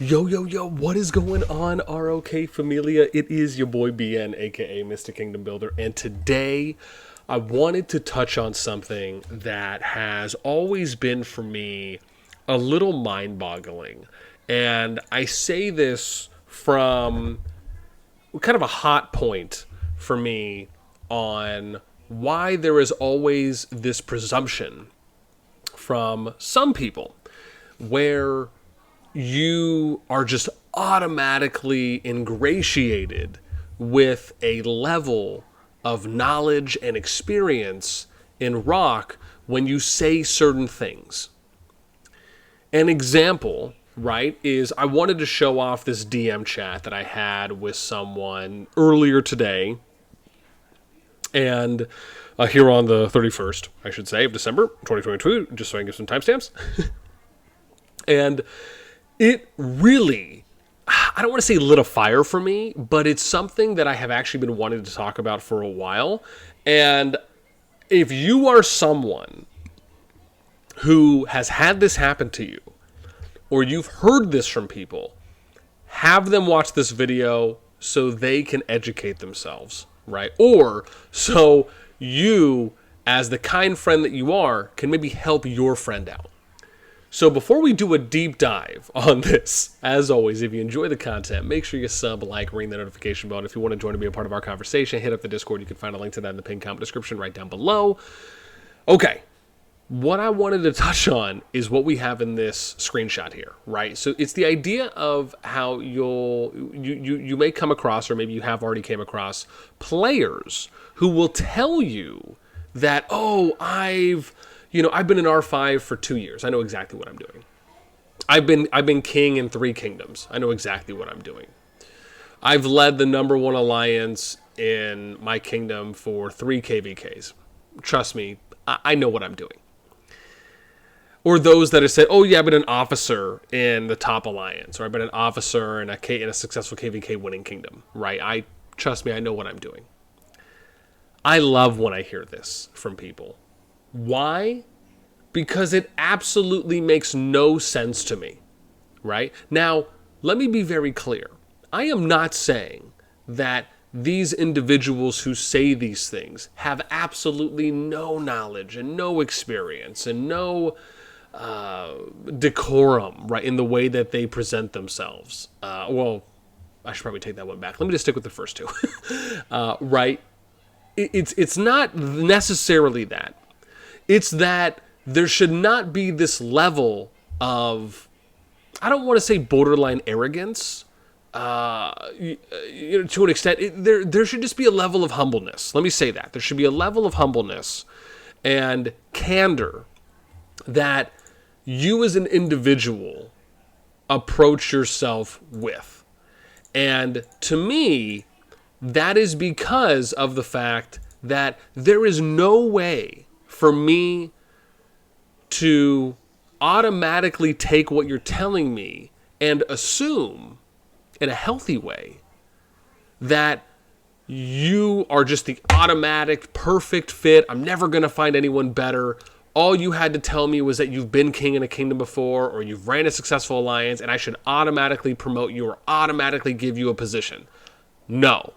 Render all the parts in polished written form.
Yo, yo, yo, what is going on, RoK Familia? It is your boy BN, aka Mr. Kingdom Builder, and today I wanted to touch on something that has always been for me a little mind-boggling. And I say this from kind of a hot point for me on why there is always this presumption from some people where you are just automatically ingratiated with a level of knowledge and experience in RoK when you say certain things. An example, right, is I wanted to show off this DM chat that I had with someone earlier today, and here on the 31st, I should say, of December 2022, just so I can give some timestamps. And it really, I don't want to say lit a fire for me, but it's something that I have actually been wanting to talk about for a while. And if you are someone who has had this happen to you, or you've heard this from people, have them watch this video so they can educate themselves, right? Or so you, as the kind friend that you are, can maybe help your friend out. So before we do a deep dive on this, as always, if you enjoy the content, make sure you sub, like, ring the notification bell. And if you want to join to be a part of our conversation, hit up the Discord. You can find a link to that in the pinned comment description right down below. Okay, what I wanted to touch on is what we have in this screenshot here, right? So it's the idea of how you may come across, or maybe you have already came across, players who will tell you that, oh, I've been in R5 for 2 years. I know exactly what I'm doing. I've been king in 3 kingdoms. I know exactly what I'm doing. I've led the #1 alliance in my kingdom for 3 KVKs. Trust me, I know what I'm doing. Or those that have said, oh yeah, I've been an officer in the top alliance, or I've been an officer in a successful KVK winning kingdom, right? Trust me, I know what I'm doing. I love when I hear this from people. Why? Because it absolutely makes no sense to me, right? Now, let me be very clear. I am not saying that these individuals who say these things have absolutely no knowledge and no experience and no decorum, right, in the way that they present themselves. Well, I should probably take that one back. Let me just stick with the first two, right? It's not necessarily that. It's that there should not be this level of, I don't want to say borderline arrogance, to an extent. There should just be a level of humbleness. Let me say that. There should be a level of humbleness and candor that you as an individual approach yourself with. And to me, that is because of the fact that there is no way for me to automatically take what you're telling me and assume in a healthy way that you are just the automatic perfect fit. I'm never going to find anyone better. All you had to tell me was that you've been king in a kingdom before, or you've ran a successful alliance, and I should automatically promote you or automatically give you a position. No,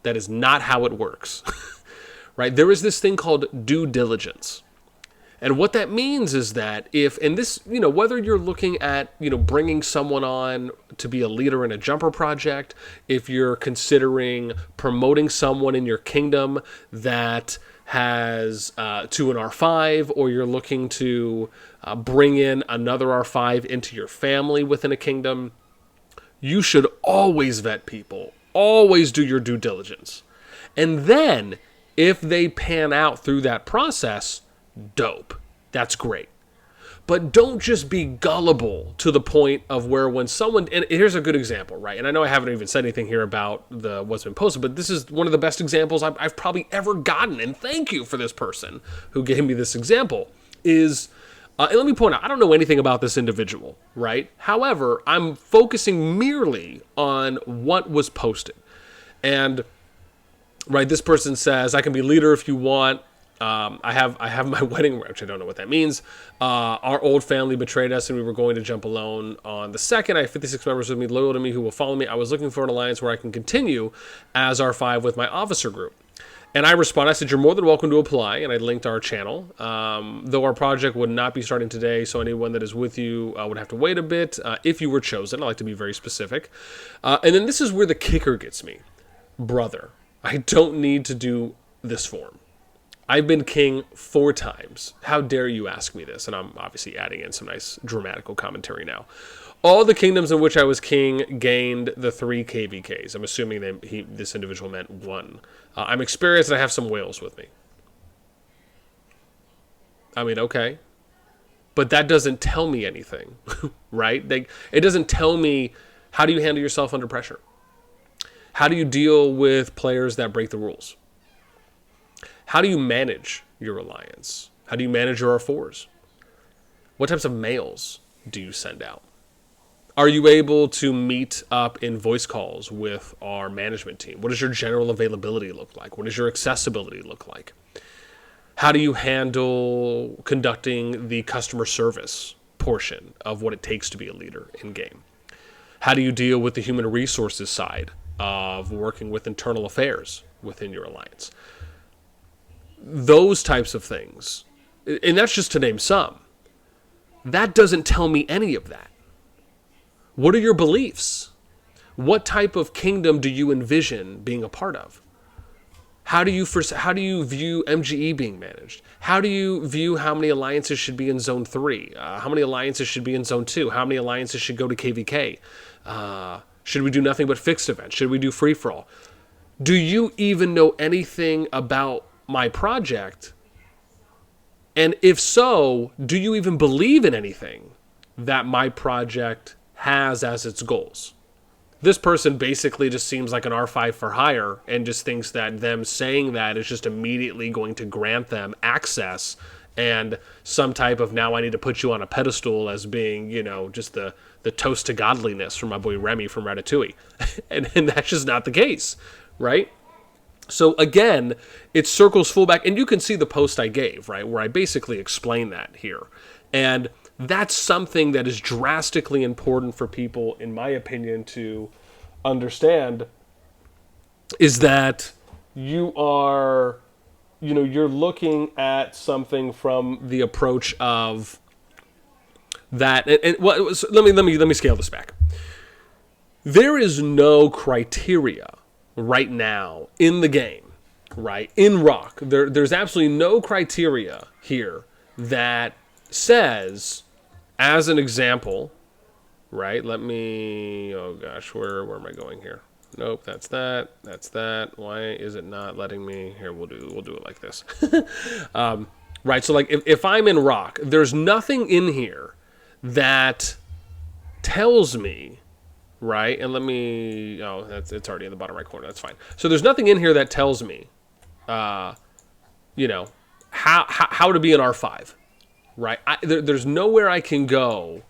that is not how it works. Right? There is this thing called due diligence. And what that means is that whether you're looking at, bringing someone on to be a leader in a jumper project, if you're considering promoting someone in your kingdom that has to an R5, or you're looking to bring in another R5 into your family within a kingdom, you should always vet people, always do your due diligence. And then, if they pan out through that process, dope. That's great. But don't just be gullible to the point of where when someone, and here's a good example, right? And I know I haven't even said anything here about what's been posted, but this is one of the best examples I've probably ever gotten, and thank you for this person who gave me this example, is, and let me point out, I don't know anything about this individual, right? However, I'm focusing merely on what was posted. And, right, this person says, I can be leader if you want. I have my wedding, which I don't know what that means. Our old family betrayed us, and we were going to jump alone on the second. I have 56 members with me, loyal to me, who will follow me. I was looking for an alliance where I can continue as R5 with my officer group. And I responded, I said, you're more than welcome to apply, and I linked our channel. Though our project would not be starting today, so anyone that is with you would have to wait a bit if you were chosen. I like to be very specific. And then this is where the kicker gets me. Brother, I don't need to do this form. I've been king 4 times. How dare you ask me this? And I'm obviously adding in some nice dramatical commentary now. All the kingdoms in which I was king gained the 3 KVKs. I'm assuming this individual meant 1. I'm experienced and I have some whales with me. I mean, okay. But that doesn't tell me anything, right? It doesn't tell me how do you handle yourself under pressure. How do you deal with players that break the rules? How do you manage your alliance? How do you manage your R4s? What types of mails do you send out? Are you able to meet up in voice calls with our management team? What does your general availability look like? What does your accessibility look like? How do you handle conducting the customer service portion of what it takes to be a leader in game? How do you deal with the human resources side of working with internal affairs within your alliance? Those types of things. And that's just to name some. That doesn't tell me any of that. What are your beliefs? What type of kingdom do you envision being a part of? How do you view MGE being managed? How do you view how many alliances should be in Zone 3? How many alliances should be in Zone 2? How many alliances should go to KVK? Should we do nothing but fixed events? Should we do free-for-all? Do you even know anything about my project? And if so, do you even believe in anything that my project has as its goals? This person basically just seems like an R5 for hire and just thinks that them saying that is just immediately going to grant them access and some type of, now I need to put you on a pedestal as being, just the toast to godliness from my boy Remy from Ratatouille. and that's just not the case, right? So again, it circles full back, and you can see the post I gave, right, where I basically explain that here. And that's something that is drastically important for people, in my opinion, to understand, is that you are, you're looking at something from the approach of that. Let me scale this back. There is no criteria right now in the game, right, in RoK, there's absolutely no criteria here that says, as an example, right, oh gosh, where am I going here? Nope, that's that. Why is it not letting me? Here, we'll do it like this. Right, so like if I'm in RoK, there's nothing in here that tells me, right, and it's already in the bottom right corner, that's fine. So there's nothing in here that tells me, how to be an R5, right? There's nowhere I can go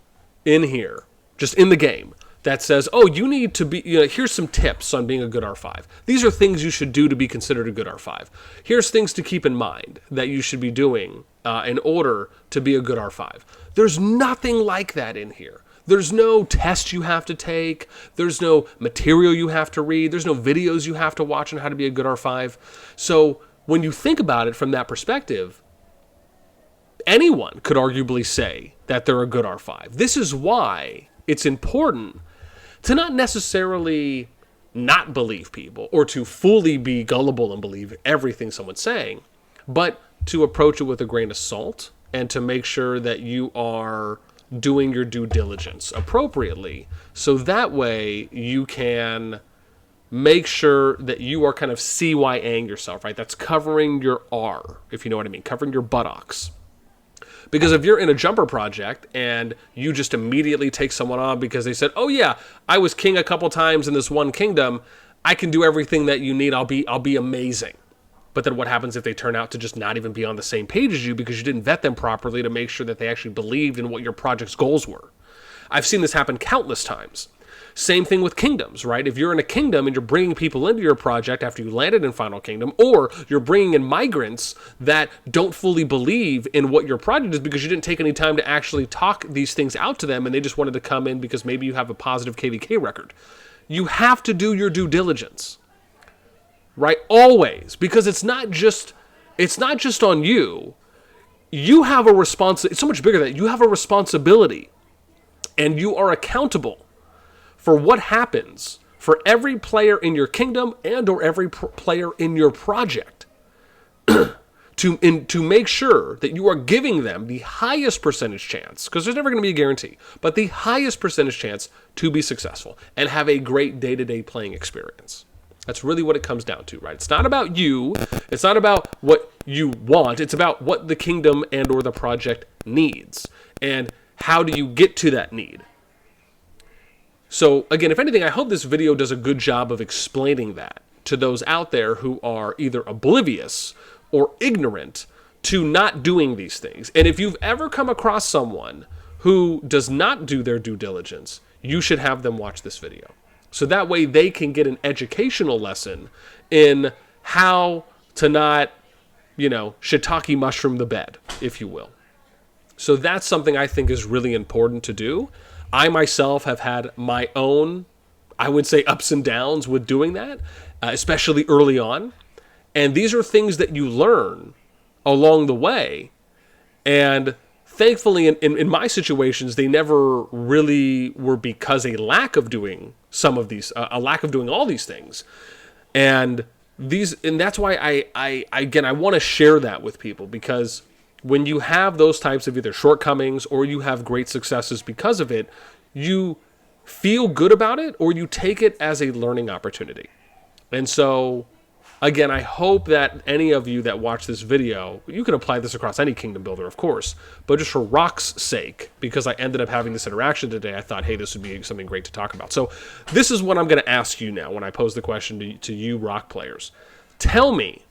in here, just in the game, that says, oh, you need to be, here's some tips on being a good R5. These are things you should do to be considered a good R5. Here's things to keep in mind that you should be doing in order to be a good R5. There's nothing like that in here. There's no test you have to take. There's no material you have to read. There's no videos you have to watch on how to be a good R5. So when you think about it from that perspective, anyone could arguably say that they're a good R5. This is why it's important to not necessarily not believe people or to fully be gullible and believe everything someone's saying, but to approach it with a grain of salt and to make sure that you are doing your due diligence appropriately, so that way you can make sure that you are kind of CYAing yourself, right? That's covering your R, if you know what I mean, covering your buttocks. Because if you're in a jumper project and you just immediately take someone on because they said, oh yeah, I was king a couple times in this one kingdom, I can do everything that you need, I'll be amazing. But then what happens if they turn out to just not even be on the same page as you because you didn't vet them properly to make sure that they actually believed in what your project's goals were? I've seen this happen countless times. Same thing with kingdoms, right? If you're in a kingdom and you're bringing people into your project after you landed in Final Kingdom, or you're bringing in migrants that don't fully believe in what your project is because you didn't take any time to actually talk these things out to them and they just wanted to come in because maybe you have a positive KVK record. You have to do your due diligence, right? Always, because it's not just on you. You have a responsibility. It's so much bigger than that. You have a responsibility, and you are accountable for what happens for every player in your kingdom and or every player in your project to make sure that you are giving them the highest percentage chance, because there's never going to be a guarantee, but the highest percentage chance to be successful and have a great day-to-day playing experience. That's really what it comes down to, right? It's not about you. It's not about what you want. It's about what the kingdom and or the project needs. And how do you get to that need? So again, if anything, I hope this video does a good job of explaining that to those out there who are either oblivious or ignorant to not doing these things. And if you've ever come across someone who does not do their due diligence, you should have them watch this video. So that way they can get an educational lesson in how to not, shiitake mushroom the bed, if you will. So that's something I think is really important to do. I myself have had my own, I would say, ups and downs with doing that, especially early on. And these are things that you learn along the way. And thankfully, in my situations, they never really were because a lack of doing some of these, a lack of doing all these things. And that's why I want to share that with people, because when you have those types of either shortcomings or you have great successes because of it, you feel good about it or you take it as a learning opportunity. And so, again, I hope that any of you that watch this video, you can apply this across any kingdom builder, of course, but just for RoK's sake, because I ended up having this interaction today, I thought, hey, this would be something great to talk about. So this is what I'm going to ask you now when I pose the question to you RoK players. Tell me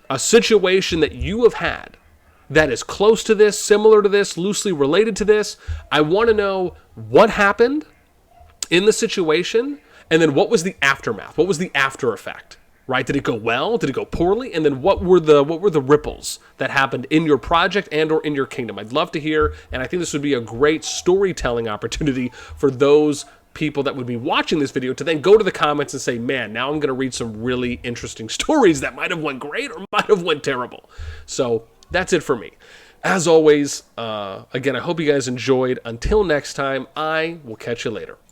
a situation that you have had that is close to this, similar to this, loosely related to this. I want to know what happened in the situation, and then what was the aftermath? What was the after effect? Right? Did it go well? Did it go poorly? And then what were the ripples that happened in your project and or in your kingdom? I'd love to hear, and I think this would be a great storytelling opportunity for those people that would be watching this video to then go to the comments and say, man, now I'm going to read some really interesting stories that might have went great or might have went terrible. So that's it for me. As always, again, I hope you guys enjoyed. Until next time, I will catch you later.